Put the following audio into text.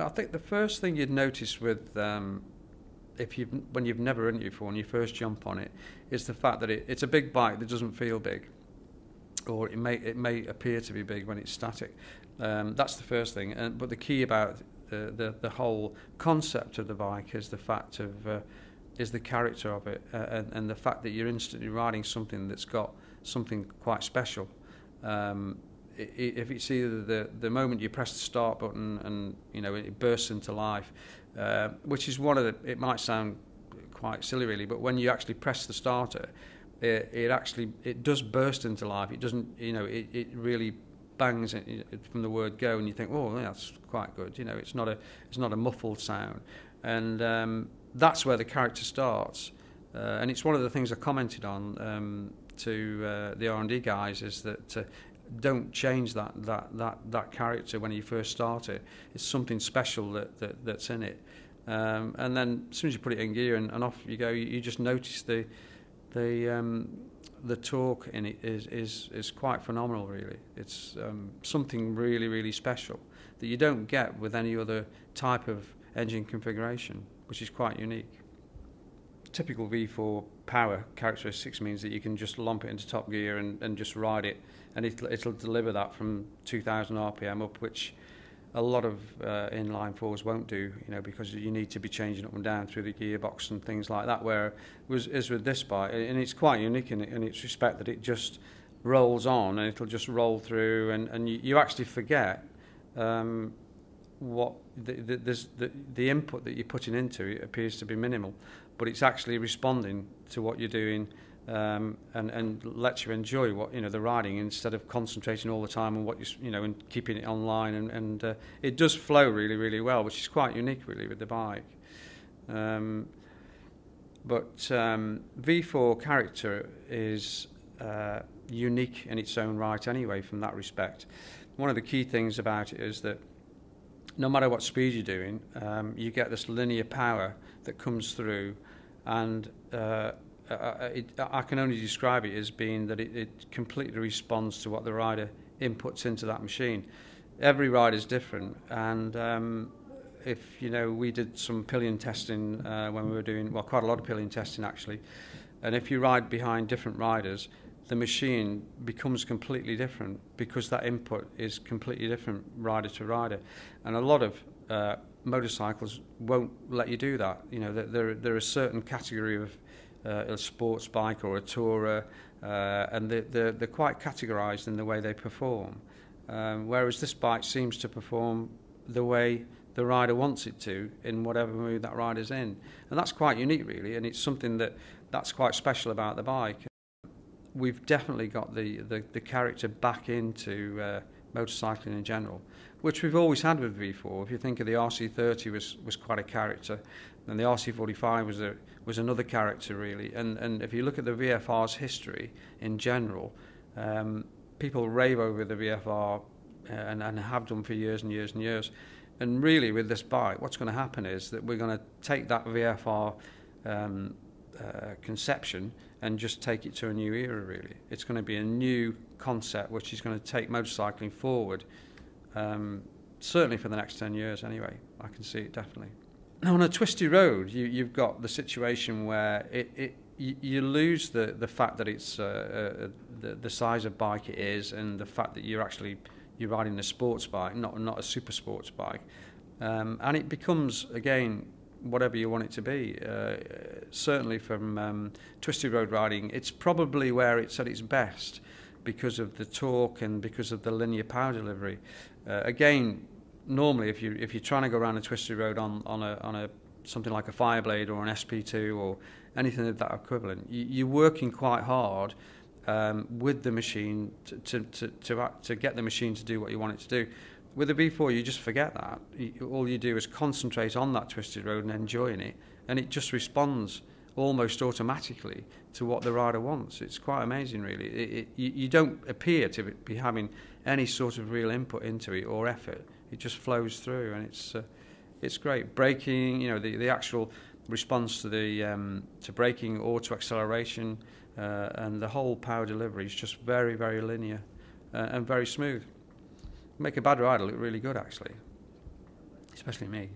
I think the first thing you'd notice with when you've never ridden it before and you first jump on it is the fact that it's a big bike that doesn't feel big, or it may appear to be big when it's static. That's the first thing. But the key about the whole concept of the bike is the fact of is the character of it, and the fact that you're instantly riding something that's got something quite special. If it's either the moment you press the start button and it bursts into life, which is one of it might sound quite silly really, but when you actually press the starter, it does burst into life. It doesn't, it really bangs from the word go, and you think, oh, yeah, that's quite good. It's not a muffled sound, and that's where the character starts. And it's one of the things I commented on to the R&D guys, is that don't change that character when you first start it. It's something special that's in it. And then as soon as you put it in gear and off you go, you just notice the torque in it is quite phenomenal, really. It's something really, really special that you don't get with any other type of engine configuration, which is quite unique. Typical V4 power characteristics means that you can just lump it into top gear and just ride it, and it'll deliver that from 2,000 RPM up, which a lot of inline fours won't do, because you need to be changing up and down through the gearbox and things like that. Where is with this bike, and it's quite unique in its respect that it just rolls on and it'll just roll through, and you actually forget what the input that you're putting into it appears to be minimal, but it's actually responding to what you're doing, and lets you enjoy what the riding, instead of concentrating all the time on what and keeping it online, and it does flow really, really well, which is quite unique really with the bike. But V4 character is unique in its own right anyway from that respect. One of the key things about it is that no matter what speed you're doing, you get this linear power that comes through, and I can only describe it as being that it completely responds to what the rider inputs into that machine. Every rider is different, and if we did some pillion testing when we were doing quite a lot of pillion testing actually, and if you ride behind different riders, the machine becomes completely different because that input is completely different rider to rider, and a lot of motorcycles won't let you do that. There are a certain category of a sports bike or a tourer, and they're quite categorised in the way they perform, whereas this bike seems to perform the way the rider wants it to, in whatever mood that rider's in, and that's quite unique really, and it's something that's quite special about the bike. We've definitely got the character back into motorcycling in general, which we've always had with V4. If you think of the RC30 was quite a character, and the RC45 was another character really. And if you look at the VFR's history in general, people rave over the VFR and have done for years and years and years. And really with this bike, what's going to happen is that we're going to take that VFR conception and just take it to a new era really. It's going to be a new concept which is going to take motorcycling forward, certainly for the next 10 years anyway. I can see it definitely. Now on a twisty road, you've got the situation where you lose the fact that it's the size of bike it is, and the fact that you're riding a sports bike, not a super sports bike, and it becomes again whatever you want it to be. Certainly from twisty road riding, it's probably where it's at its best because of the torque and because of the linear power delivery. Again, normally if you're trying to go around a twisty road on a something like a Fireblade or an SP2 or anything of that equivalent, you're working quite hard with the machine to get the machine to do what you want it to do. With the V4, you just forget that. All you do is concentrate on that twisted road and enjoying it, and it just responds almost automatically to what the rider wants. It's quite amazing, really. You don't appear to be having any sort of real input into it or effort. It just flows through, and it's great. Braking, the actual response to the to braking or to acceleration, and the whole power delivery is just very, very linear and very smooth. Make a bad rider look really good, actually. especially me.